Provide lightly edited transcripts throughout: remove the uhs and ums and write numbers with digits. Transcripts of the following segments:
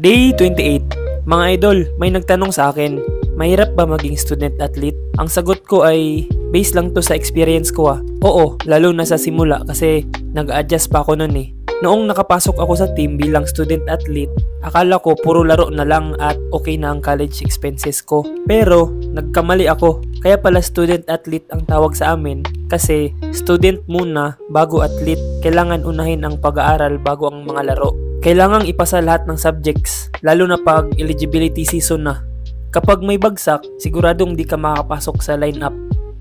Day 28. Mga idol, may nagtanong sa akin, mahirap ba maging student athlete? Ang sagot ko ay, base lang to sa experience ko . Oo, lalo na sa simula kasi nag-adjust pa ako nun . Noong nakapasok ako sa team bilang student athlete, akala ko puro laro na lang at okay na ang college expenses ko. Pero, nagkamali ako. Kaya pala student athlete ang tawag sa amin kasi student muna bago athlete. Kailangan unahin ang pag-aaral bago ang mga laro. Kailangang ipasa lahat ng subjects, lalo na pag eligibility season na. Kapag may bagsak, siguradong di ka makakapasok sa lineup.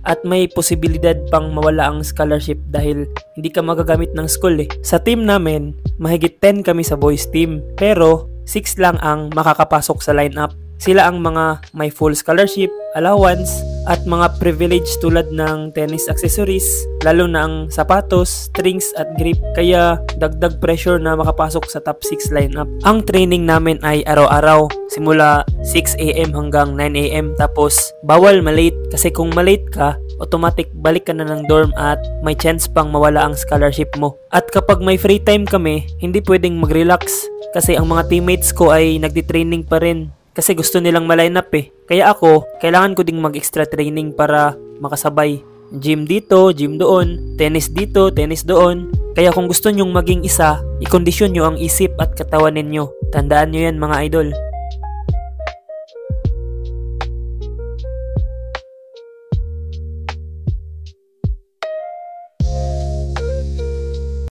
At may posibilidad pang mawala ang scholarship dahil hindi ka magagamit ng school . Sa team namin, mahigit 10 kami sa boys team. Pero 6 lang ang makakapasok sa lineup. Sila ang mga may full scholarship, allowance, at mga privilege tulad ng tennis accessories, lalo na ang sapatos, strings at grip. Kaya dagdag pressure na makapasok sa top 6 lineup. Ang training namin ay araw-araw, simula 6 AM hanggang 9 AM. Tapos bawal malate kasi kung malate ka, automatic balik ka na ng dorm at may chance pang mawala ang scholarship mo. At kapag may free time kami, hindi pwedeng mag-relax kasi ang mga teammates ko ay nagdi-training pa rin. Kasi gusto nilang ma-line up . Kaya ako, kailangan ko ding mag-extra training para makasabay. Gym dito, gym doon, tennis dito, tennis doon. Kaya kung gusto nyong maging isa, ikondisyon nyo ang isip at katawan ninyo. Tandaan nyo yan mga idol.